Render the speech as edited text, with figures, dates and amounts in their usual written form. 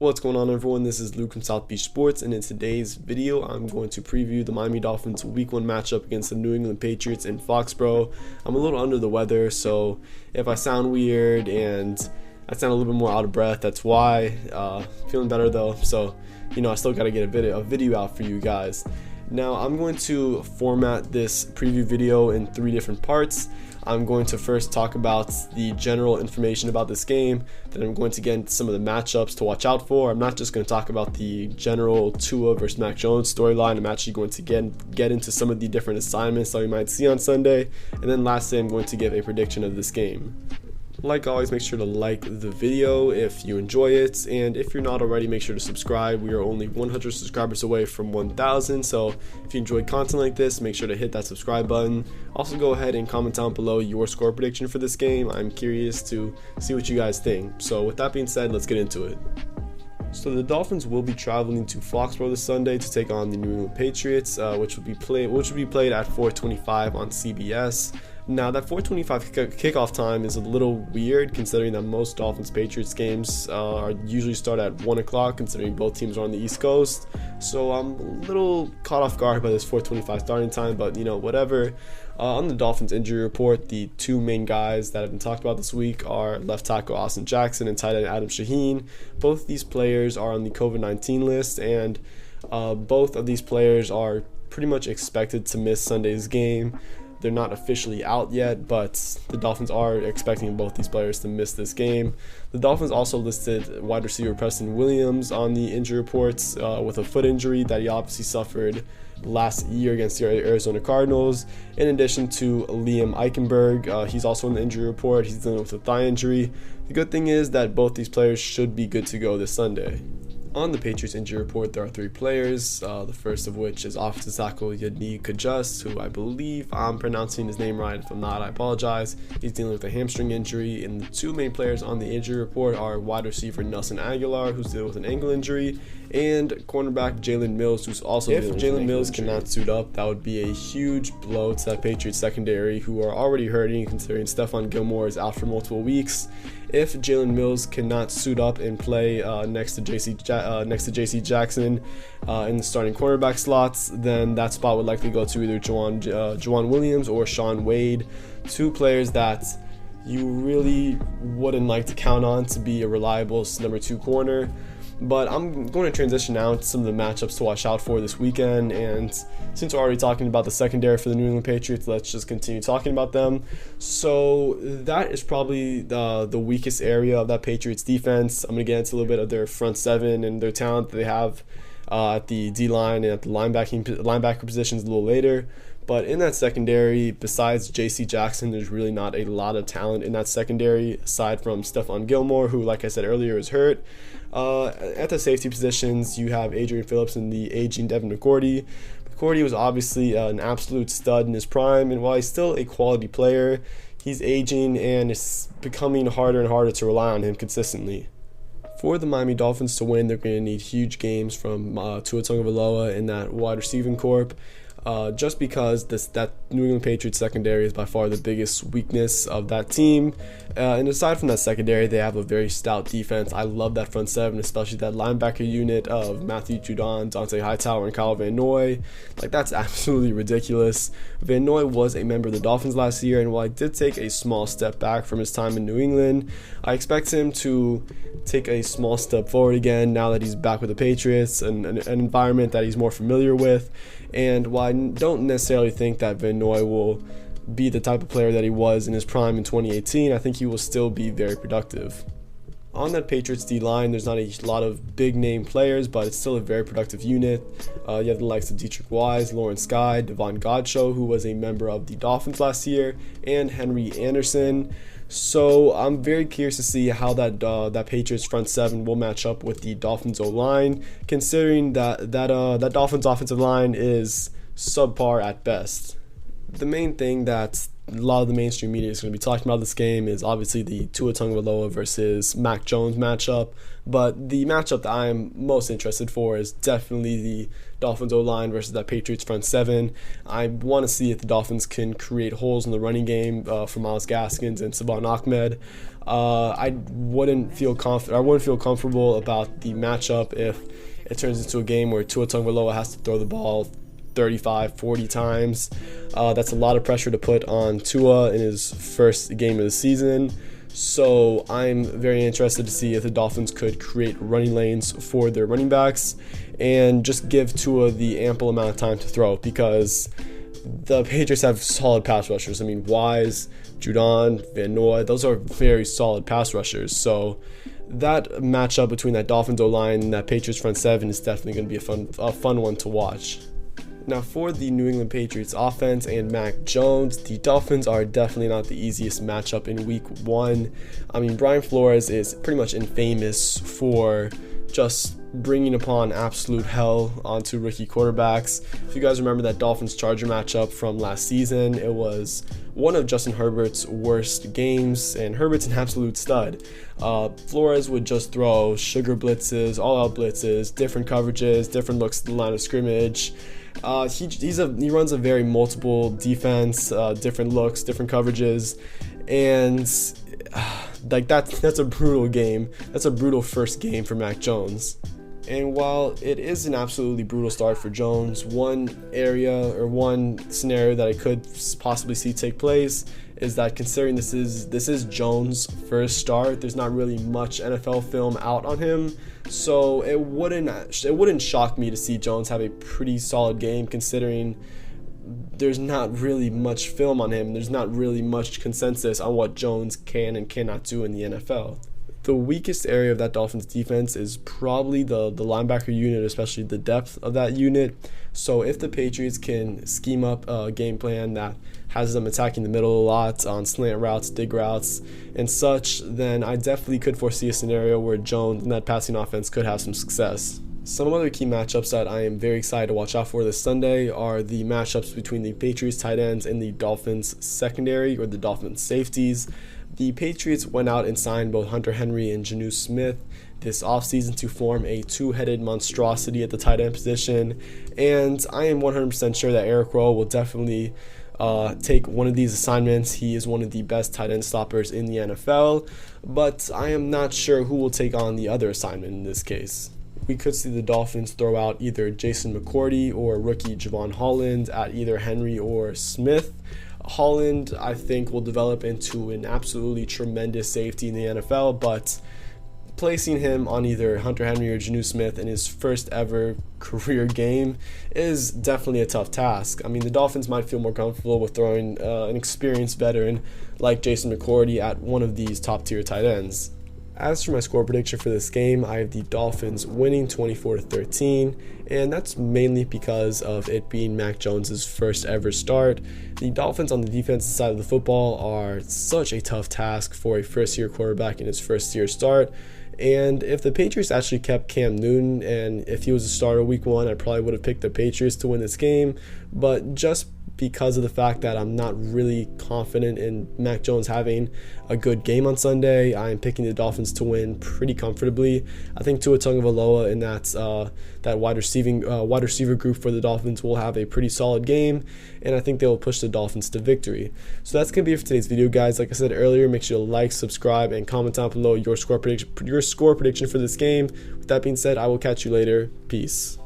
What's going on, everyone? This is Luke from South Beach Sports, and in today's video I'm going to preview the Miami Dolphins week 1 matchup against the New England Patriots in Foxborough. I'm a little under the weather, so if I sound weird and I sound a little bit more out of breath, that's why. Feeling better though, so I still got to get a video out for you guys. Now I'm going to format this preview video in 3 different parts. I'm going to first talk about the general information about this game, then I'm going to get into some of the matchups to watch out for. I'm not just going to talk about the general Tua versus Mac Jones storyline. I'm actually going to get into some of the different assignments that we might see on Sunday, and then lastly I'm going to give a prediction of this game. Like always, make sure to like the video if you enjoy it, and if you're not already, make sure to subscribe. We are only 100 subscribers away from 1,000, so if you enjoy content like this, make sure to hit that subscribe button. Also, go ahead and comment down below your score prediction for this game. I'm curious to see what you guys think. So with that being said, let's get into it. So the Dolphins will be traveling to Foxborough this Sunday to take on the New England Patriots, which will be played at 4:25 on CBS. Now that 4:25 kickoff time is a little weird, considering that most Dolphins Patriots games usually start at 1 o'clock, considering both teams are on the East Coast. So I'm a little caught off guard by this 4:25 starting time, but whatever. On the Dolphins injury report, the 2 main guys that have been talked about this week are left tackle Austin Jackson and tight end Adam Shaheen. Both these players are on the COVID-19 list, and both of these players are pretty much expected to miss Sunday's game. They're not officially out yet, but the Dolphins are expecting both these players to miss this game. The Dolphins also listed wide receiver Preston Williams on the injury reports with a foot injury that he obviously suffered last year against the Arizona Cardinals. In addition to Liam Eichenberg, he's also on the injury report. He's dealing with a thigh injury. The good thing is that both these players should be good to go this Sunday. On the Patriots injury report, there are 3 players, the first of which is offensive tackle Yadni Kajust, who I believe I'm pronouncing his name right. If I'm not, I apologize. He's dealing with a hamstring injury, and the 2 main players on the injury report are wide receiver Nelson Aguilar, who's dealing with an ankle injury, and cornerback Jalen Mills, who's also dealing with an ankle injury. If Jalen Mills cannot suit up, that would be a huge blow to that Patriots secondary, who are already hurting, considering Stephon Gilmore is out for multiple weeks. If Jalen Mills cannot suit up and play next to JC Jackson in the starting cornerback slots, then that spot would likely go to either Juwan Williams or Shaun Wade, 2 players that you really wouldn't like to count on to be a reliable number 2 corner. But I'm going to transition now to some of the matchups to watch out for this weekend, and since we're already talking about the secondary for the New England Patriots, let's just continue talking about them. So that is probably the weakest area of that Patriots defense. I'm going to get into a little bit of their front 7 and their talent that they have at the D-line and at the linebacker positions a little later. But in that secondary, besides JC Jackson, there's really not a lot of talent in that secondary, aside from Stephon Gilmore, who, like I said earlier, is hurt. At the safety positions, you have Adrian Phillips and the aging Devin McCourty. McCourty was obviously an absolute stud in his prime, and while he's still a quality player, he's aging and it's becoming harder and harder to rely on him consistently. For the Miami Dolphins to win, they're going to need huge games from Tua Tagovailoa in that wide receiving corps. Just because that New England Patriots secondary is by far the biggest weakness of that team. And aside from that secondary, they have a very stout defense. I love that front 7, especially that linebacker unit of Matthew Judon, Dante Hightower, and Kyle Van Noy. That's absolutely ridiculous. Van Noy was a member of the Dolphins last year, and while he did take a small step back from his time in New England, I expect him to take a small step forward again now that he's back with the Patriots, and an environment that he's more familiar with. And while I don't necessarily think that Van Noy will be the type of player that he was in his prime in 2018, I think he will still be very productive. On that Patriots D-line, there's not a lot of big-name players, but it's still a very productive unit. You have the likes of Dietrich Wise, Lawrence Guy, Devon Godchaux, who was a member of the Dolphins last year, and Henry Anderson. So I'm very curious to see how that Patriots front 7 will match up with the Dolphins O-line, considering that Dolphins offensive line is subpar at best. The main thing that a lot of the mainstream media is going to be talking about this game is obviously the Tua Tagovailoa versus Mac Jones matchup. But the matchup that I am most interested for is definitely the Dolphins O-line versus that Patriots front seven. I want to see if the Dolphins can create holes in the running game for Myles Gaskins and Savon Ahmed. I wouldn't feel comfortable about the matchup if it turns into a game where Tua Tagovailoa has to throw the ball 35, 40 times. That's a lot of pressure to put on Tua in his first game of the season. So I'm very interested to see if the Dolphins could create running lanes for their running backs and just give Tua the ample amount of time to throw, because the Patriots have solid pass rushers. I mean, Wise, Judon, Van Noy, those are very solid pass rushers. So that matchup between that Dolphins O-line and that Patriots front seven is definitely going to be a fun one to watch. Now, for the New England Patriots offense and Mac Jones, the Dolphins are definitely not the easiest matchup in week one. I mean, Brian Flores is pretty much infamous for just bringing upon absolute hell onto rookie quarterbacks. If you guys remember that Dolphins-Charger matchup from last season, it was one of Justin Herbert's worst games, and Herbert's an absolute stud. Flores would just throw sugar blitzes, all-out blitzes, different coverages, different looks at the line of scrimmage. He runs a very multiple defense, different looks, different coverages, and that's a brutal game. That's a brutal first game for Mac Jones. And while it is an absolutely brutal start for Jones, one scenario that I could possibly see take place is that, considering this is Jones' first start, there's not really much NFL film out on him. So it wouldn't shock me to see Jones have a pretty solid game, considering there's not really much film on him. There's not really much consensus on what Jones can and cannot do in the NFL. The weakest area of that Dolphins defense is probably the linebacker unit, especially the depth of that unit. So if the Patriots can scheme up a game plan that has them attacking the middle a lot on slant routes, dig routes, and such, then I definitely could foresee a scenario where Jones and that passing offense could have some success. Some other key matchups that I am very excited to watch out for this Sunday are the matchups between the Patriots tight ends and the Dolphins secondary, or the Dolphins safeties. The Patriots went out and signed both Hunter Henry and Jonnu Smith this offseason to form a two-headed monstrosity at the tight end position, and I am 100% sure that Eric Rowe will definitely take one of these assignments. He is one of the best tight end stoppers in the NFL, but I am not sure who will take on the other assignment in this case. We could see the Dolphins throw out either Jason McCourty or rookie Javon Holland at either Henry or Smith. Holland, I think, will develop into an absolutely tremendous safety in the NFL, but placing him on either Hunter Henry or Jonnu Smith in his first ever career game is definitely a tough task. I mean, the Dolphins might feel more comfortable with throwing an experienced veteran like Jason McCourty at one of these top-tier tight ends. As for my score prediction for this game, I have the Dolphins winning 24-13, and that's mainly because of it being Mac Jones' first ever start. The Dolphins on the defensive side of the football are such a tough task for a first-year quarterback in his first-year start, and if the Patriots actually kept Cam Newton, and if he was a starter week one, I probably would have picked the Patriots to win this game, but just because of the fact that I'm not really confident in Mac Jones having a good game on Sunday, I am picking the Dolphins to win pretty comfortably. I think Tua Tagovailoa in that wide receiver group for the Dolphins will have a pretty solid game, and I think they will push the Dolphins to victory. So that's going to be it for today's video, guys. Like I said earlier, make sure to like, subscribe, and comment down below your score prediction for this game. With that being said, I will catch you later. Peace.